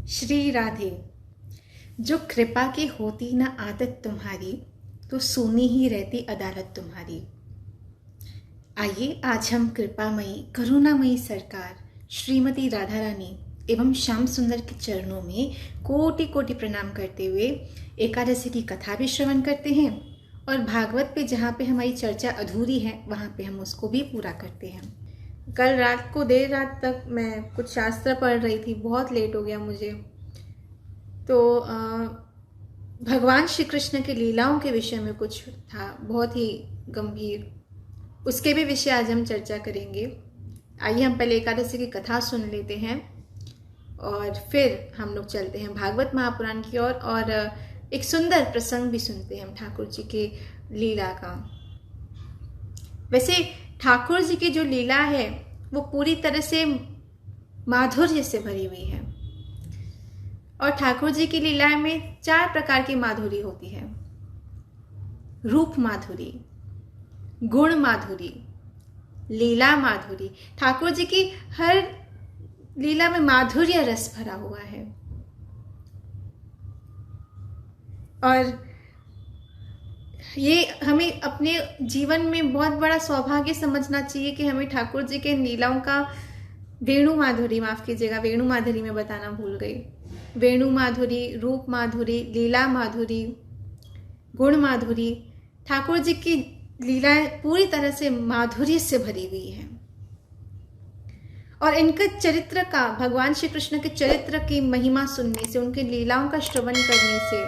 श्री राधे। जो कृपा की होती न आदत तुम्हारी, तो सुनी ही रहती अदालत तुम्हारी। आइए आज हम कृपामयी करुणामयी सरकार श्रीमती राधा रानी एवं श्याम सुंदर के चरणों में कोटि कोटि प्रणाम करते हुए एकादशी की कथा भी श्रवण करते हैं और भागवत पे जहाँ पे हमारी चर्चा अधूरी है वहाँ पे हम उसको भी पूरा करते हैं। कल रात को देर रात तक मैं कुछ शास्त्र पढ़ रही थी, बहुत लेट हो गया मुझे। तो भगवान श्री कृष्ण के लीलाओं के विषय में कुछ था बहुत ही गंभीर, उसके भी विषय आज हम चर्चा करेंगे। आइए हम पहले एकादशी की कथा सुन लेते हैं और फिर हम लोग चलते हैं भागवत महापुराण की ओर और एक सुंदर प्रसंग भी सुनते हैं ठाकुर जी के लीला का। वैसे ठाकुर जी की जो लीला है वो पूरी तरह से माधुर्य से भरी हुई है और ठाकुर जी की लीला में 4 प्रकार की माधुरी होती है। रूप माधुरी, गुण माधुरी, लीला माधुरी। ठाकुर जी की हर लीला में माधुर्य रस भरा हुआ है और ये हमें अपने जीवन में बहुत बड़ा सौभाग्य समझना चाहिए कि हमें ठाकुर जी के लीलाओं का वेणु माधुरी, माफ कीजिएगा वेणु माधुरी में बताना भूल गई। वेणु माधुरी, रूप माधुरी, लीला माधुरी, गुण माधुरी। ठाकुर जी की लीलाएं पूरी तरह से माधुर्य से भरी हुई है और इनके चरित्र का, भगवान श्री कृष्ण के चरित्र की महिमा सुनने से, उनके लीलाओं का श्रवण करने से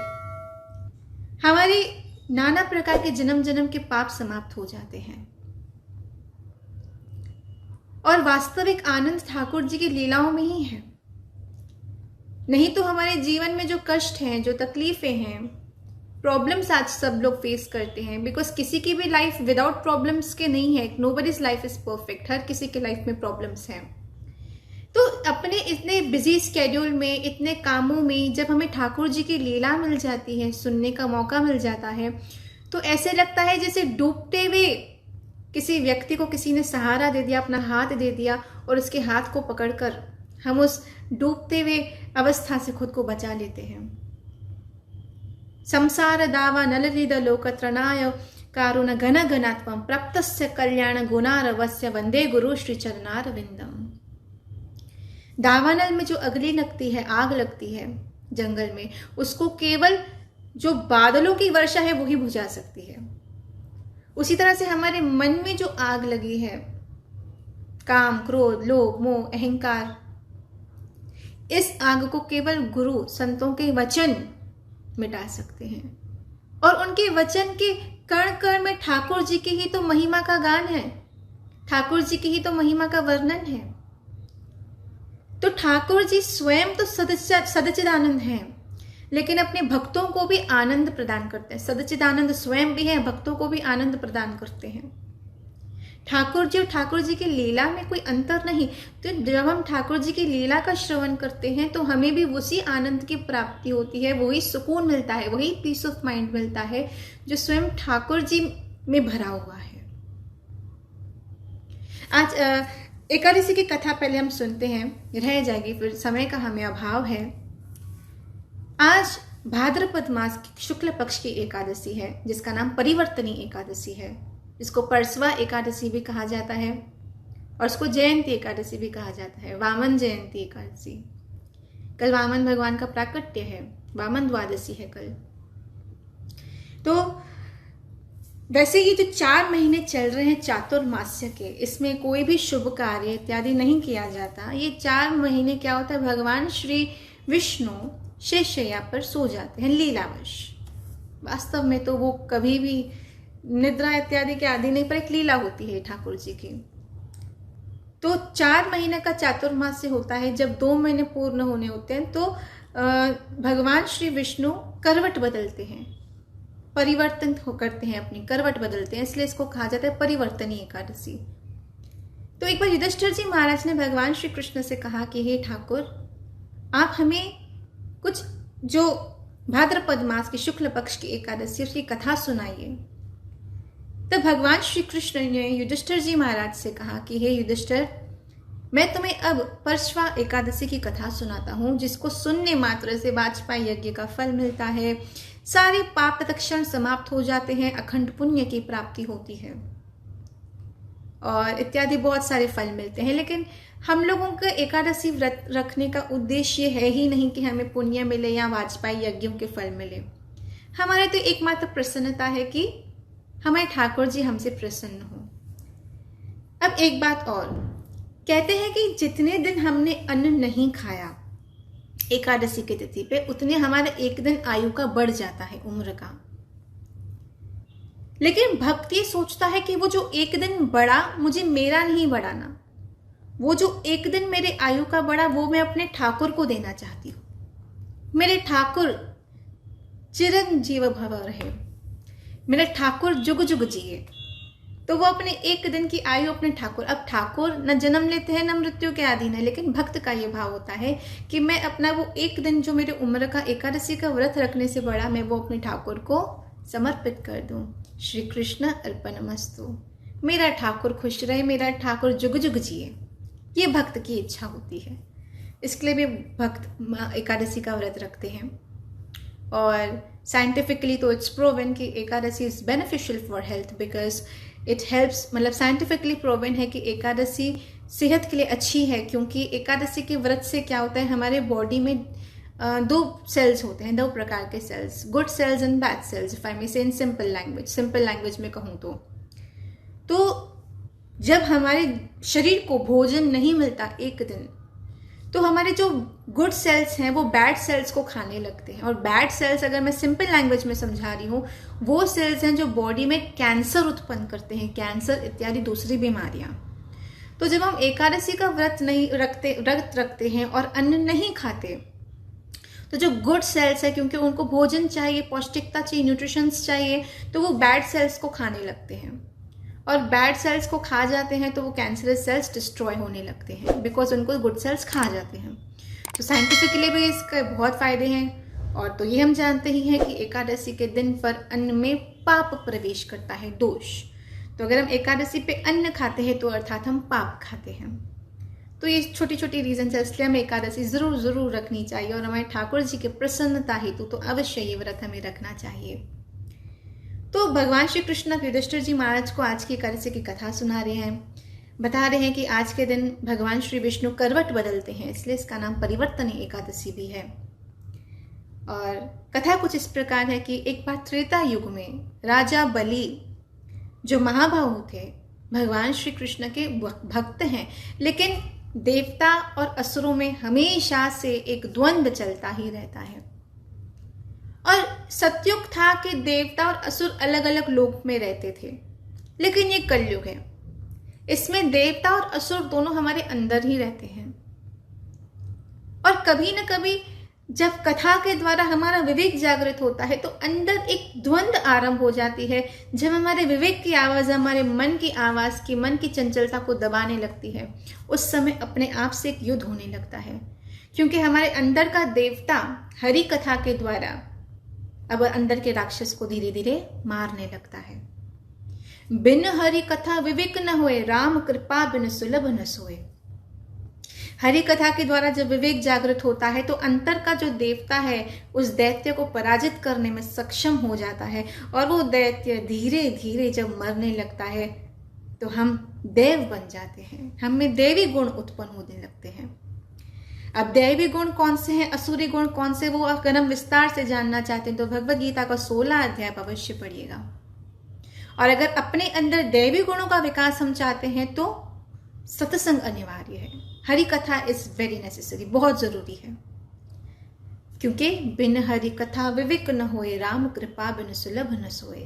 हमारी नाना प्रकार के जन्म जन्म के पाप समाप्त हो जाते हैं और वास्तविक आनंद ठाकुर जी की लीलाओं में ही है। नहीं तो हमारे जीवन में जो कष्ट हैं, जो तकलीफें हैं, प्रॉब्लम्स आज सब लोग फेस करते हैं, बिकॉज किसी की भी लाइफ विदाउट प्रॉब्लम्स के नहीं है। Nobody's life is perfect. हर किसी के लाइफ में प्रॉब्लम्स हैं। तो अपने इतने बिजी स्केड्यूल में, इतने कामों में जब हमें ठाकुर जी की लीला मिल जाती है, सुनने का मौका मिल जाता है, तो ऐसे लगता है जैसे डूबते हुए किसी व्यक्ति को किसी ने सहारा दे दिया, अपना हाथ दे दिया और उसके हाथ को पकड़कर हम उस डूबते हुए अवस्था से खुद को बचा लेते हैं। संसार दावा नलहृद लोक त्रणाय कारुण घन घनात्मं प्राप्तस्य कल्याण गुणारवस्य वंदे गुरु श्री चरणार विंदम। दावानल में जो अग्नि लगती है, आग लगती है जंगल में, उसको केवल जो बादलों की वर्षा है वही बुझा सकती है। उसी तरह से हमारे मन में जो आग लगी है, काम, क्रोध, लोभ, मोह, अहंकार, इस आग को केवल गुरु, संतों के वचन मिटा सकते हैं और उनके वचन के कण कण में ठाकुर जी की ही तो महिमा का गान है, ठाकुर जी की ही तो महिमा का वर्णन है। तो ठाकुर जी स्वयं तो सदचिदानंद हैं, लेकिन अपने भक्तों को भी आनंद प्रदान करते हैं। सदचिदानंद स्वयं भी हैं, भक्तों को भी आनंद प्रदान करते हैं। ठाकुर जी और ठाकुर जी की लीला में कोई अंतर नहीं। तो जब हम ठाकुर जी की लीला का श्रवण करते हैं तो हमें भी उसी आनंद की प्राप्ति होती है, वही सुकून मिलता है, वही पीस ऑफ माइंड मिलता है जो स्वयं ठाकुर जी में भरा हुआ है। आज एकादशी की कथा पहले हम सुनते हैं, रह जाएगी, फिर समय का हमें अभाव है। आज भाद्रपद मास की शुक्ल पक्ष की एकादशी है जिसका नाम परिवर्तनी एकादशी है, जिसको परसवा एकादशी भी कहा जाता है और उसको जयंती एकादशी भी कहा जाता है, वामन जयंती एकादशी। कल वामन भगवान का प्राकट्य है, वामन द्वादशी है कल। तो वैसे ये जो 4 महीने चल रहे हैं चातुर्मास्य के, इसमें कोई भी शुभ कार्य इत्यादि नहीं किया जाता। ये 4 महीने क्या होता है, भगवान श्री विष्णु शेषशय्या पर सो जाते हैं लीलावश। वास्तव में तो वो कभी भी निद्रा इत्यादि के आदि नहीं, पर एक लीला होती है ठाकुर जी की। तो 4 महीने का चातुर्मास्य होता है। जब 2 महीने पूर्ण होने होते हैं तो भगवान श्री विष्णु करवट बदलते हैं, परिवर्तन करते हैं, अपनी करवट बदलते हैं, इसलिए इसको कहा जाता है परिवर्तनी एकादशी। तो एक बार युधिष्ठिर जी महाराज ने भगवान श्री कृष्ण से कहा कि हे ठाकुर, आप हमें कुछ जो भाद्रपद मास की शुक्ल पक्ष की एकादशी उसकी कथा सुनाइए। तब भगवान श्री कृष्ण ने युधिष्ठिर जी महाराज से कहा कि हे युधिष्ठिर, मैं तुम्हें अब परश्वा एकादशी की कथा सुनाता हूँ, जिसको सुनने मात्र से वाजपेयी यज्ञ का फल मिलता है, सारे पाप तत्क्षण समाप्त हो जाते हैं, अखंड पुण्य की प्राप्ति होती है और इत्यादि बहुत सारे फल मिलते हैं। लेकिन हम लोगों का एकादशी व्रत रखने का उद्देश्य है ही नहीं कि हमें पुण्य मिले या वाजपेयी यज्ञों के फल मिले। हमारे तो एकमात्र प्रसन्नता है कि हमारे ठाकुर जी हमसे प्रसन्न हो। अब एक बात और, कहते हैं कि जितने दिन हमने अन्न नहीं खाया एकादशी की तिथि पे, उतने हमारा एक दिन आयु का बढ़ जाता है, उम्र का। लेकिन भक्त ये सोचता है कि वो जो एक दिन बढ़ा, मुझे मेरा नहीं बढ़ाना, वो जो एक दिन मेरे आयु का बढ़ा वो मैं अपने ठाकुर को देना चाहती हूँ। मेरे ठाकुर चिरंजीव भव रहे, मेरे ठाकुर जुग जुग जिए। तो वो अपने एक दिन की आयु अपने ठाकुर, अब ठाकुर न जन्म लेते हैं न मृत्यु के अधीन है, लेकिन भक्त का ये भाव होता है कि मैं अपना वो एक दिन जो मेरे उम्र का एकादशी का व्रत रखने से बड़ा, मैं वो अपने ठाकुर को समर्पित कर दूं। श्री कृष्ण अर्पणमस्तु। मेरा ठाकुर खुश रहे, मेरा ठाकुर जुग जुग जिए, ये भक्त की इच्छा होती है। इसके लिए भी भक्त एकादशी का व्रत रखते हैं। और साइंटिफिकली तो इट्स प्रूवन कि Ekadashi is beneficial for health, because it helps, मतलब साइंटिफिकली प्रूवन है कि एकादशी सेहत के लिए अच्छी है, क्योंकि एकादशी के व्रत से क्या होता है, हमारे बॉडी में दो सेल्स होते हैं, दो प्रकार के cells, good cells and bad cells, if I may say in simple language में कहूँ तो जब हमारे शरीर को भोजन नहीं मिलता एक दिन, तो हमारे जो गुड सेल्स हैं वो बैड सेल्स को खाने लगते हैं। और बैड सेल्स, अगर मैं सिंपल लैंग्वेज में समझा रही हूँ, वो सेल्स हैं जो बॉडी में कैंसर उत्पन्न करते हैं, कैंसर इत्यादि दूसरी बीमारियां। तो जब हम एकादशी का व्रत रखते हैं और अन्न नहीं खाते, तो जो गुड सेल्स है, क्योंकि उनको भोजन चाहिए, पौष्टिकता चाहिए, न्यूट्रिशंस चाहिए, तो वो बैड सेल्स को खाने लगते हैं। और बैड सेल्स को खा जाते हैं तो वो कैंसरस सेल्स डिस्ट्रॉय होने लगते हैं, बिकॉज उनको गुड सेल्स खा जाते हैं। तो साइंटिफिकली भी इसके बहुत फायदे हैं। और तो ये हम जानते ही हैं कि एकादशी के दिन पर अन्न में पाप प्रवेश करता है, दोष। तो अगर हम एकादशी पे अन्न खाते हैं तो अर्थात हम पाप खाते हैं। तो ये छोटी छोटी रीजन है, इसलिए हमें एकादशी जरूर रखनी चाहिए। और हमारे ठाकुर जी की प्रसन्नता हेतु तो अवश्य ये व्रत हमें रखना चाहिए। तो भगवान श्री कृष्ण युधिष्ठिर जी महाराज को आज की एकादशी की कथा सुना रहे हैं, बता रहे हैं कि आज के दिन भगवान श्री विष्णु करवट बदलते हैं, इसलिए इसका नाम परिवर्तनी एकादशी भी है। और कथा कुछ इस प्रकार है कि एक बार त्रेता युग में राजा बलि, जो महाबाहु थे, भगवान श्री कृष्ण के भक्त हैं, लेकिन देवता और असुरों में हमेशा से एक द्वंद्व चलता ही रहता है। और सतयुग था कि देवता और असुर अलग अलग लोक में रहते थे, लेकिन ये कलयुग है, इसमें देवता और असुर दोनों हमारे अंदर ही रहते हैं। और कभी न कभी जब कथा के द्वारा हमारा विवेक जागृत होता है, तो अंदर एक द्वंद्व आरंभ हो जाती है। जब हमारे विवेक की आवाज हमारे मन की आवाज की, मन की चंचलता को दबाने लगती है, उस समय अपने आप से एक युद्ध होने लगता है। क्योंकि हमारे अंदर का देवता हरि कथा के द्वारा अब अंदर के राक्षस को धीरे धीरे मारने लगता है। बिन हरि कथा विवेक न होए, राम कृपा बिन सुलभ न सोए। हरि कथा के द्वारा जब विवेक जागृत होता है, तो अंतर का जो देवता है उस दैत्य को पराजित करने में सक्षम हो जाता है। और वो दैत्य धीरे धीरे जब मरने लगता है, तो हम देव बन जाते हैं, हम में देवी गुण उत्पन्न होने लगते हैं। अब दैवी गुण कौन से हैं, असुरी गुण कौन से, वो अगर हम विस्तार से जानना चाहते हैं तो भगवद गीता का 16 अध्याय अवश्य पढ़िएगा। और अगर अपने अंदर दैवी गुणों का विकास हम चाहते हैं तो सत्संग अनिवार्य है। हरि कथा इज वेरी नेसेसरी, बहुत जरूरी है। क्योंकि बिन हरि कथा विवेक न होए, राम कृपा बिन सुलभ न सोए।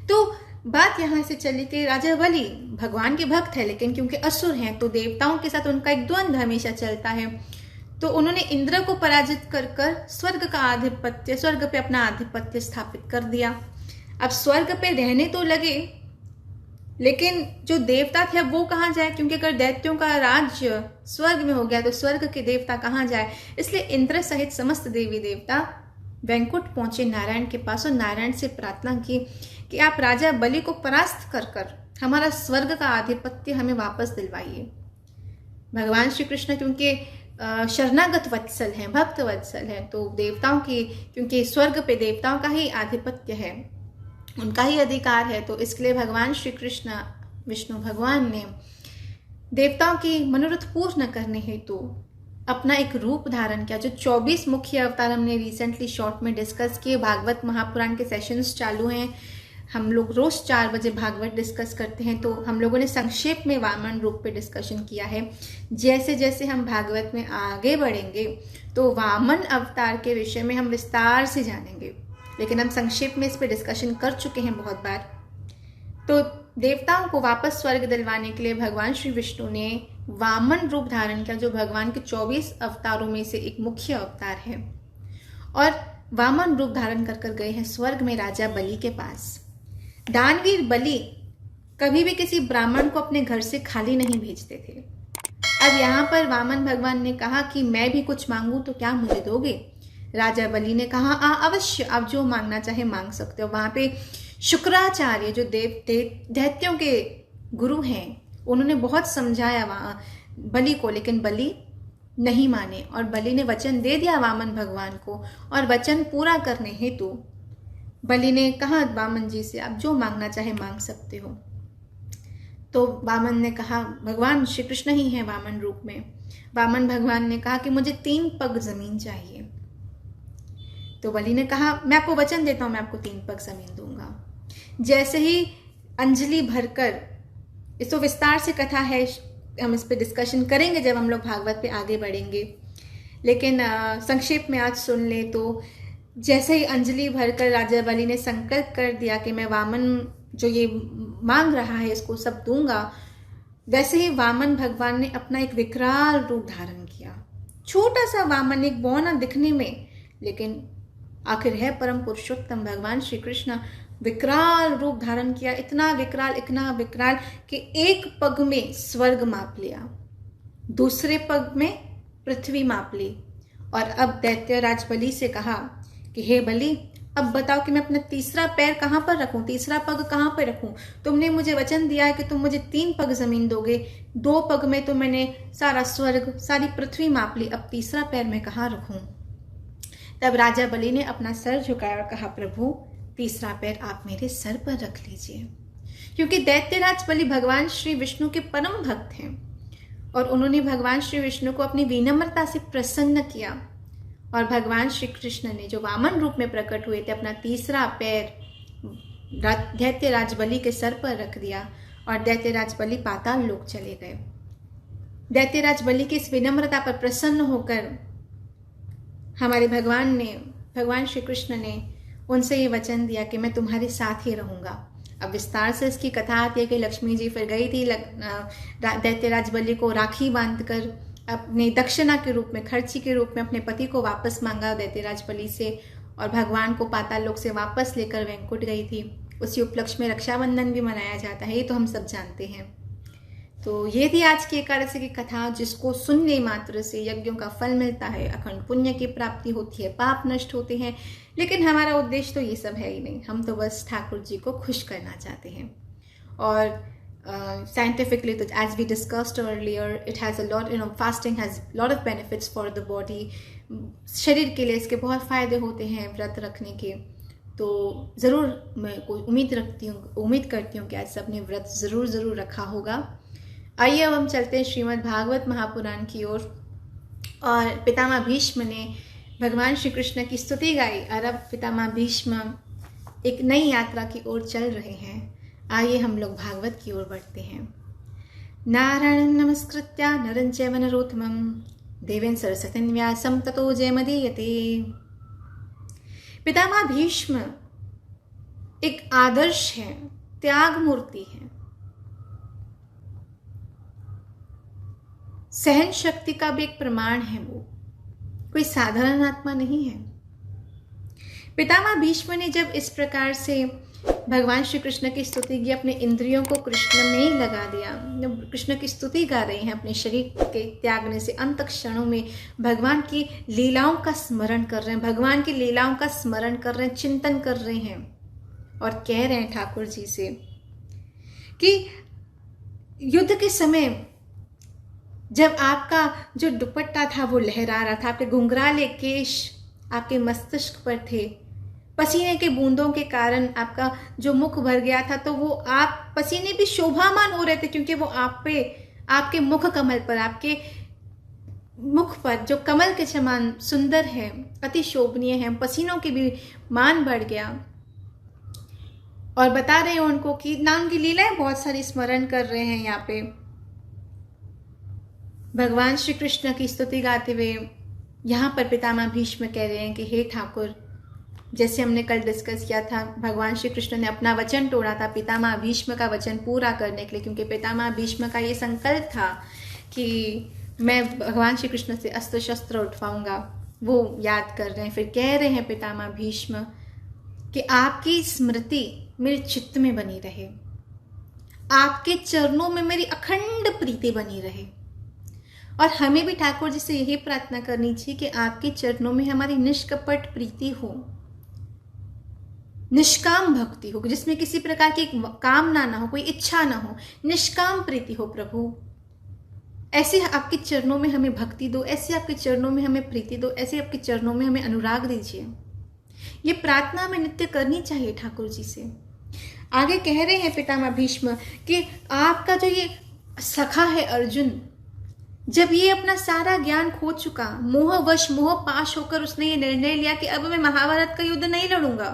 तो बात यहां से चली कि राजा बलि भगवान के भक्त है, लेकिन क्योंकि असुर हैं तो देवताओं के साथ उनका एक द्वंद्व हमेशा चलता है। तो उन्होंने इंद्र को पराजित कर स्वर्ग का आधिपत्य, स्वर्ग पे अपना आधिपत्य स्थापित कर दिया। अब स्वर्ग पे रहने तो लगे, लेकिन जो देवता थे अब वो कहाँ जाए, क्योंकि अगर दैत्यों का राज्य स्वर्ग में हो गया तो स्वर्ग के देवता कहाँ जाए। इसलिए इंद्र सहित समस्त देवी देवता वैकुंठ पहुंचे नारायण के पास और नारायण से प्रार्थना की कि आप राजा बलि को परास्त कर हमारा स्वर्ग का आधिपत्य हमें वापस दिलवाइए। भगवान श्री कृष्ण क्योंकि शरणागत वत्सल हैं, भक्त वत्सल हैं, तो देवताओं की, क्योंकि स्वर्ग पे देवताओं का ही आधिपत्य है, उनका ही अधिकार है, तो इसके लिए भगवान श्री कृष्ण विष्णु भगवान ने देवताओं की मनोरथ पूर्ण करने हेतु अपना एक रूप धारण किया। जो 24 मुख्य अवतार हमने रिसेंटली शॉर्ट में डिस्कस किए, भागवत महापुराण के सेशंस चालू हैं, हम लोग रोज 4 बजे भागवत डिस्कस करते हैं, तो हम लोगों ने संक्षेप में वामन रूप पे डिस्कशन किया है। जैसे जैसे हम भागवत में आगे बढ़ेंगे तो वामन अवतार के विषय में हम विस्तार से जानेंगे, लेकिन हम संक्षेप में इस पे डिस्कशन कर चुके हैं बहुत बार। तो देवताओं को वापस स्वर्ग दिलवाने के लिए भगवान श्री विष्णु ने वामन रूप धारण किया, जो भगवान के 24 अवतारों में से एक मुख्य अवतार है, और वामन रूप धारण कर गए हैं स्वर्ग में राजा बलि के पास। दानवीर बलि कभी भी किसी ब्राह्मण को अपने घर से खाली नहीं भेजते थे। अब यहाँ पर वामन भगवान ने कहा कि मैं भी कुछ मांगू तो क्या मुझे दोगे? राजा बलि ने कहा अवश्य, आप जो मांगना चाहे मांग सकते हो। वहां पे शुक्राचार्य जो दैत्यों के गुरु हैं, उन्होंने बहुत समझाया वहां बलि को, लेकिन बलि नहीं माने, और बलि ने वचन दे दिया वामन भगवान को, और वचन पूरा करने हेतु बलि ने कहा वामन जी से, आप जो मांगना चाहे मांग सकते हो। तो वामन ने कहा, भगवान श्री कृष्ण ही है वामन रूप में, वामन भगवान ने कहा कि मुझे 3 पग जमीन चाहिए। तो बलि ने कहा, मैं आपको वचन देता हूं, मैं आपको 3 पग जमीन दूंगा। जैसे ही अंजलि भरकर, इस तो विस्तार से कथा है, हम इस पे डिस्कशन करेंगे जब हम लोग भागवत पे आगे बढ़ेंगे, लेकिन संक्षेप में आज सुन ले। तो जैसे ही अंजलि भरकर राजा बलि ने संकल्प कर दिया कि मैं वामन जो ये मांग रहा है इसको सब दूंगा, वैसे ही वामन भगवान ने अपना एक विकराल रूप धारण किया। छोटा सा वामन, एक बौना दिखने में, लेकिन आखिर है परम पुरुषोत्तम भगवान श्री कृष्ण, विकराल रूप धारण किया। इतना विकराल कि एक पग में स्वर्ग माप लिया, दूसरे पग में पृथ्वी माप ली, और अब दैत्यराज बलि से कहा कि हे बलि, अब बताओ कि मैं अपना तीसरा पैर कहां पर रखूं, तीसरा पग कहां पर रखूं? तुमने मुझे वचन दिया है कि तुम मुझे 3 पग जमीन दोगे, 2 पग में तो मैंने सारा स्वर्ग, सारी पृथ्वी माप ली, अब तीसरा पैर मैं कहां रखूं? तब राजा बलि ने अपना सर झुकाया और कहा, प्रभु तीसरा पैर आप मेरे सर पर रख लीजिए, क्योंकि दैत्यराज बलि भगवान श्री विष्णु के परम भक्त हैं, और उन्होंने भगवान श्री विष्णु को अपनी विनम्रता से प्रसन्न किया, और भगवान श्री कृष्ण ने जो वामन रूप में प्रकट हुए थे, अपना तीसरा पैर दैत्यराज बलि के सर पर रख दिया, और दैत्यराज बलि पाताल लोक चले गए। दैत्यराज बलि की इस विनम्रता पर प्रसन्न होकर हमारे भगवान श्री कृष्ण ने उनसे ये वचन दिया कि मैं तुम्हारे साथ ही रहूंगा। अब विस्तार से इसकी कथा आती है कि लक्ष्मी जी फिर गई थी दैत्यराज बलि को राखी बांधकर अपने दक्षिणा के रूप में, खर्ची के रूप में अपने पति को वापस मांगा दैत्यराज बलि से, और भगवान को पाताल लोक से वापस लेकर वैकुंठ गई थी। उसी उपलक्ष्य में रक्षाबंधन भी मनाया जाता है, ये तो हम सब जानते हैं। तो ये थी आज की एकादशी की कथा, जिसको सुनने मात्र से यज्ञों का फल मिलता है, अखंड पुण्य की प्राप्ति होती है, पाप नष्ट होते हैं, लेकिन हमारा उद्देश्य तो ये सब है ही नहीं। हम तो बस ठाकुर जी को खुश करना चाहते हैं। और साइंटिफिकली तो as we discussed earlier, it has a lot, fasting has lot of benefits for the body. शरीर के लिए इसके बहुत फ़ायदे होते हैं व्रत रखने के। तो ज़रूर मैं कोई उम्मीद करती हूँ कि आज सबने व्रत ज़रूर रखा होगा। आइए अब हम चलते हैं श्रीमद् भागवत महापुराण की ओर। और पितामह भीष्म ने भगवान श्री कृष्ण की स्तुति गाई, और अब पितामह भीष्म एक नई यात्रा की ओर चल रहे हैं। आइए हम लोग भागवत की ओर बढ़ते हैं। नारायणं नमस्कृत्य नरं चैव नरोत्तमं देवीं सरस्वतीं व्यासं ततो जयमुदीरये। पितामह भीष्म एक आदर्श है, त्याग मूर्ति है, सहन शक्ति का भी एक प्रमाण है। वो कोई साधारण आत्मा नहीं है। पितामह भीष्म ने जब इस प्रकार से भगवान श्री कृष्ण की स्तुति की, अपने इंद्रियों को कृष्ण में ही लगा दिया, कृष्ण की स्तुति गा रहे हैं, अपने शरीर के त्यागने से अंत क्षणों में भगवान की लीलाओं का स्मरण कर रहे हैं, भगवान की लीलाओं का स्मरण कर रहे हैं, चिंतन कर रहे हैं, और कह रहे हैं ठाकुर जी से कि युद्ध के समय जब आपका जो दुपट्टा था वो लहरा रहा था, आपके घुंघराले केश आपके मस्तिष्क पर थे, पसीने के बूंदों के कारण आपका जो मुख भर गया था, तो वो आप पसीने भी शोभामान हो रहे थे क्योंकि वो आप पे, आपके मुख कमल पर, आपके मुख पर जो कमल के समान सुंदर है, अति शोभनीय है, पसीनों की भी मान बढ़ गया। और बता रहे हैं उनको कि नाम की लीलाएं बहुत सारी स्मरण कर रहे हैं। यहाँ पे भगवान श्री कृष्ण की स्तुति गाते हुए यहाँ पर पितामह भीष्म कह रहे हैं कि हे ठाकुर, जैसे हमने कल डिस्कस किया था, भगवान श्री कृष्ण ने अपना वचन तोड़ा था पितामह भीष्म का वचन पूरा करने के लिए, क्योंकि पितामह भीष्म का ये संकल्प था कि मैं भगवान श्री कृष्ण से अस्त्र शस्त्र उठवाऊंगा। वो याद कर रहे हैं, फिर कह रहे हैं पितामह भीष्म कि आपकी स्मृति मेरे चित्त में बनी रहे, आपके चरणों में मेरी अखंड प्रीति बनी रहे। और हमें भी ठाकुर जी से यही प्रार्थना करनी चाहिए कि आपके चरणों में हमारी निष्कपट प्रीति हो, निष्काम भक्ति हो, जिसमें किसी प्रकार की कामना ना हो, कोई इच्छा ना हो, निष्काम प्रीति हो। प्रभु ऐसे आपके चरणों में हमें भक्ति दो, ऐसे आपके चरणों में हमें प्रीति दो, ऐसे आपके चरणों में हमें अनुराग दीजिए। ये प्रार्थना हमें नित्य करनी चाहिए ठाकुर जी से। आगे कह रहे हैं पितामह भीष्म कि आपका जो ये सखा है अर्जुन, जब ये अपना सारा ज्ञान खो चुका, मोहवश मोह पाश होकर उसने ये निर्णय लिया कि अब मैं महाभारत का युद्ध नहीं लड़ूंगा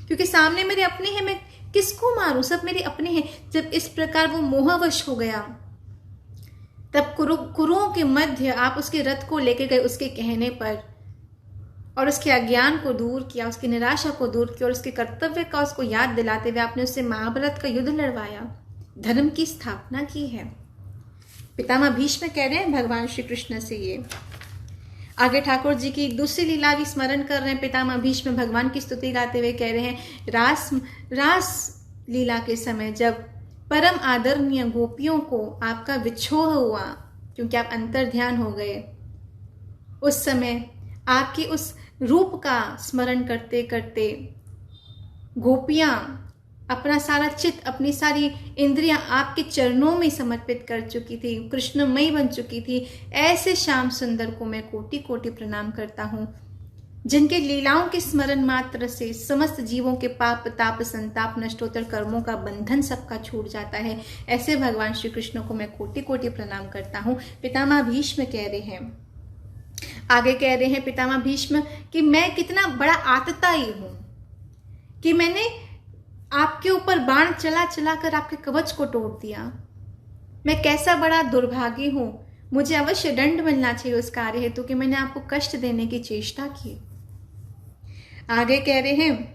क्योंकि सामने मेरे अपने हैं, मैं किसको मारूं, सब मेरे अपने हैं। जब इस प्रकार वो मोहवश हो गया, तब कुरुओं के मध्य आप उसके रथ को लेके गए उसके कहने पर, और उसके अज्ञान को दूर किया, उसकी निराशा को दूर किया, और उसके कर्तव्य का उसको याद दिलाते हुए आपने उससे महाभारत का युद्ध लड़वाया, धर्म की स्थापना की है। पितामह भीष्म कह रहे हैं भगवान श्री कृष्ण से ये। आगे ठाकुर जी की दूसरी लीला भी स्मरण कर रहे हैं पितामह भीष्म, भगवान की स्तुति गाते हुए कह रहे हैं रास लीला के समय जब परम आदरणीय गोपियों को आपका विछोह हुआ, क्योंकि आप अंतर ध्यान हो गए, उस समय आपकी उस रूप का स्मरण करते करते गोपियां अपना सारा चित्त, अपनी सारी इंद्रियां आपके चरणों में समर्पित कर चुकी थी, कृष्णमयी बन चुकी थी। ऐसे श्याम सुंदर को मैं कोटि कोटि प्रणाम करता हूँ, जिनके लीलाओं के स्मरण मात्र से समस्त जीवों के पाप ताप संताप नष्टोत्तर कर्मों का बंधन सबका छूट जाता है। ऐसे भगवान श्री कृष्ण को मैं कोटि कोटि प्रणाम करता हूँ। पितामह भीष्म कह रहे हैं, आगे कह रहे हैं पितामह भीष्म कि मैं कितना बड़ा आतताई हूं कि मैंने आपके ऊपर बाण चला चला कर आपके कवच को तोड़ दिया। मैं कैसा बड़ा दुर्भागी हूं, मुझे अवश्य दंड मिलना चाहिए उस कार्य हेतु कि मैंने आपको कष्ट देने की चेष्टा की। आगे कह रहे हैं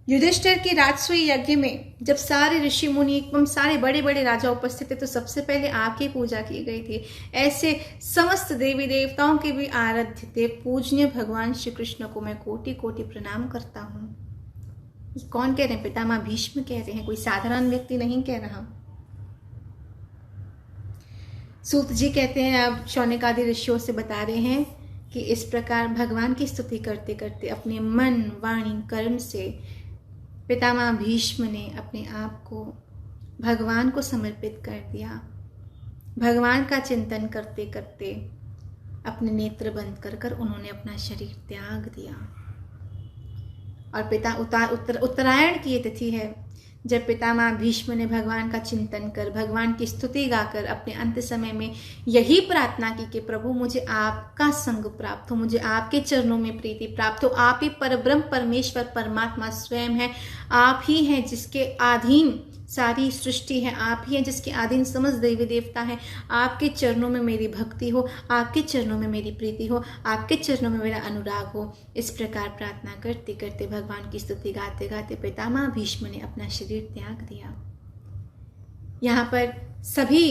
युधिष्ठिर की राजसूय यज्ञ में जब सारे ऋषि मुनि एवं सारे बड़े बड़े राजा उपस्थित थे तो सबसे पहले आपकी पूजा की गई थी। ऐसे समस्त देवी देवताओं के भी आराध्य थे पूजनीय भगवान श्री कृष्ण को मैं कोटि कोटि प्रणाम करता हूँ। कौन कह रहे हैं? पितामह भीष्म कह रहे हैं, कोई साधारण व्यक्ति नहीं कह रहा। सूत जी कहते हैं, अब शौनक आदि ऋषियों से बता रहे हैं कि इस प्रकार भगवान की स्तुति करते करते अपने मन वाणी कर्म से पितामह भीष्म ने अपने आप को भगवान को समर्पित कर दिया। भगवान का चिंतन करते करते अपने नेत्र बंद कर कर उन्होंने अपना शरीर त्याग दिया। और उत्तरायण की ये तिथि है जब पितामह भीष्म ने भगवान का चिंतन कर, भगवान की स्तुति गाकर अपने अंत समय में यही प्रार्थना की कि प्रभु मुझे आपका संग प्राप्त हो, मुझे आपके चरणों में प्रीति प्राप्त हो। आप ही परब्रह्म परमेश्वर परमात्मा स्वयं है, आप ही हैं जिसके अधीन सारी सृष्टि है, आप ही हैं जिसके अधीन समस्त देवी देवता है। आपके चरणों में मेरी भक्ति हो, आपके चरणों में मेरी प्रीति हो, आपके चरणों में मेरा अनुराग हो। इस प्रकार प्रार्थना करते करते भगवान की स्तुति गाते गाते पितामह भीष्म ने अपना शरीर त्याग दिया। यहाँ पर सभी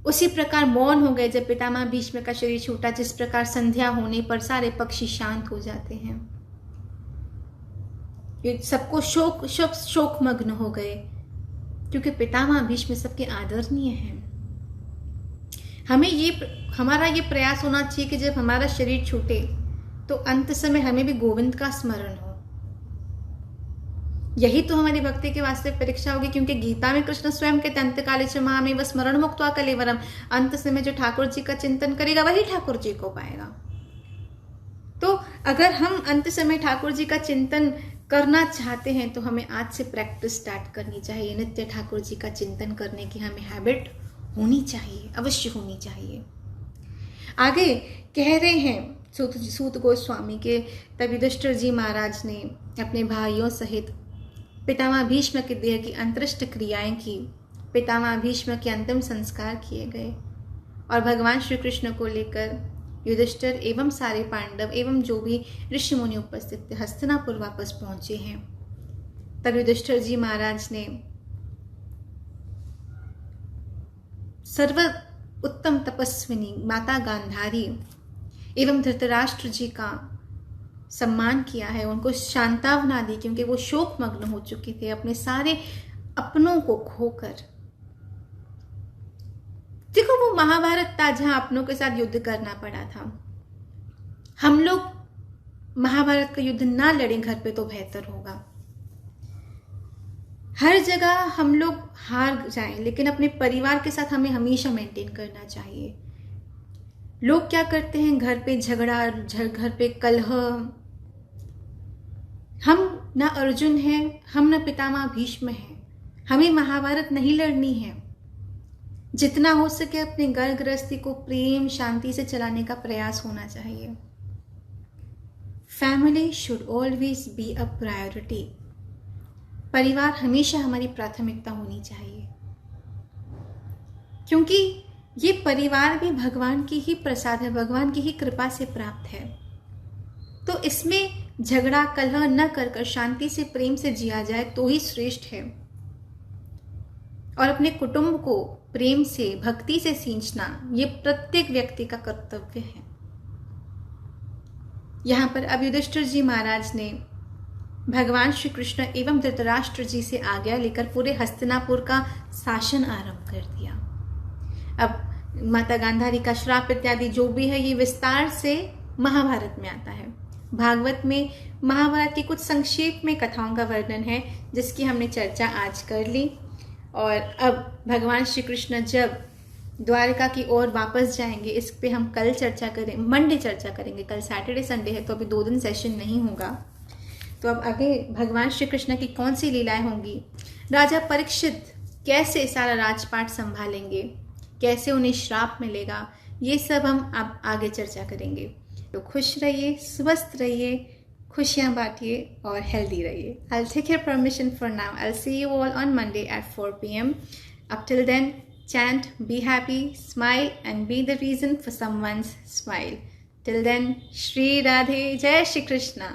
उसी प्रकार मौन हो गए जब पितामह भीष्म का शरीर छूटा। जिस प्रकार संध्या होने पर सारे पक्षी शांत हो जाते हैं, सबको शोकमग्न हो गए, क्योंकि पितामह भीष्म सबके आदरणीय हैं। हमारा ये प्रयास होना चाहिए कि जब हमारा शरीर छूटे तो अंत समय हमें भी गोविंद का स्मरण हो, यही तो हमारी भक्ति के वास्ते परीक्षा होगी, क्योंकि गीता में कृष्ण स्वयं कहते अंत काले च मां में व स्मरण मुक्त्वा कलेवरम, अंत समय जो ठाकुर जी का चिंतन करेगा वही ठाकुर जी को पाएगा। तो अगर हम अंत समय ठाकुर जी का चिंतन करना चाहते हैं तो हमें आज से प्रैक्टिस स्टार्ट करनी चाहिए। नित्य ठाकुर जी का चिंतन करने की हमें हैबिट होनी चाहिए, अवश्य होनी चाहिए। आगे कह रहे हैं सूत गोस्वामी के, तब युधिष्ठिर जी महाराज ने अपने भाइयों सहित पितामह भीष्म के देह की अंतरिष्ट क्रियाएं की, पितामह भीष्म के अंतिम संस्कार किए गए और भगवान श्री कृष्ण को लेकर युधिष्ठिर एवं सारे पांडव एवं जो भी ऋषि मुनि उपस्थित थे हस्तिनापुर वापस पहुंचे हैं। तब युधिष्ठिर जी महाराज ने सर्व उत्तम तपस्विनी माता गांधारी एवं धृतराष्ट्र जी का सम्मान किया है, उनको शांतावना दी, क्योंकि वो शोकमग्न हो चुके थे अपने सारे अपनों को खोकर। देखो वो महाभारत था जहां अपनों के साथ युद्ध करना पड़ा था। हम लोग महाभारत का युद्ध ना लड़ें घर पे तो बेहतर होगा। हर जगह हम लोग हार जाएं, लेकिन अपने परिवार के साथ हमें हमेशा मेंटेन करना चाहिए। लोग क्या करते हैं, घर पे झगड़ा, घर पे कलह। हम ना अर्जुन हैं, हम ना पितामह भीष्म हैं, हमें महाभारत नहीं लड़नी है। जितना हो सके अपने घर गृहस्थी को प्रेम शांति से चलाने का प्रयास होना चाहिए। Family should always be a priority. परिवार हमेशा हमारी प्राथमिकता होनी चाहिए, क्योंकि ये परिवार भी भगवान की ही प्रसाद है, भगवान की ही कृपा से प्राप्त है। तो इसमें झगड़ा कलह न कर शांति से प्रेम से जिया जाए तो ही श्रेष्ठ है। और अपने कुटुंब को प्रेम से भक्ति से सींचना ये प्रत्येक व्यक्ति का कर्तव्य है। यहाँ पर अब युधिष्ठिर जी महाराज ने भगवान श्री कृष्ण एवं धृतराष्ट्र जी से आज्ञा लेकर पूरे हस्तिनापुर का शासन आरंभ कर दिया। अब माता गांधारी का श्राप इत्यादि जो भी है ये विस्तार से महाभारत में आता है। भागवत में महाभारत की कुछ संक्षेप में कथाओं का वर्णन है जिसकी हमने चर्चा आज कर ली। और अब भगवान श्री कृष्ण जब द्वारका की ओर वापस जाएंगे इस पे हम कल चर्चा करें, मंडे चर्चा करेंगे। कल सैटरडे संडे है तो अभी 2 दिन सेशन नहीं होगा। तो अब आगे भगवान श्री कृष्ण की कौन सी लीलाएं होंगी, राजा परीक्षित कैसे सारा राजपाट संभालेंगे, कैसे उन्हें श्राप मिलेगा, ये सब हम अब आगे चर्चा करेंगे। तो खुश रहिए, स्वस्थ रहिए, खुशियाँ बांटिए और हेल्दी रहिए। I'll take your permission for now. I'll see you all on Monday at 4 p.m. Up till then, chant, be happy, smile and be the reason for someone's smile. Till then, Shri Radhe, Jai Shri Krishna.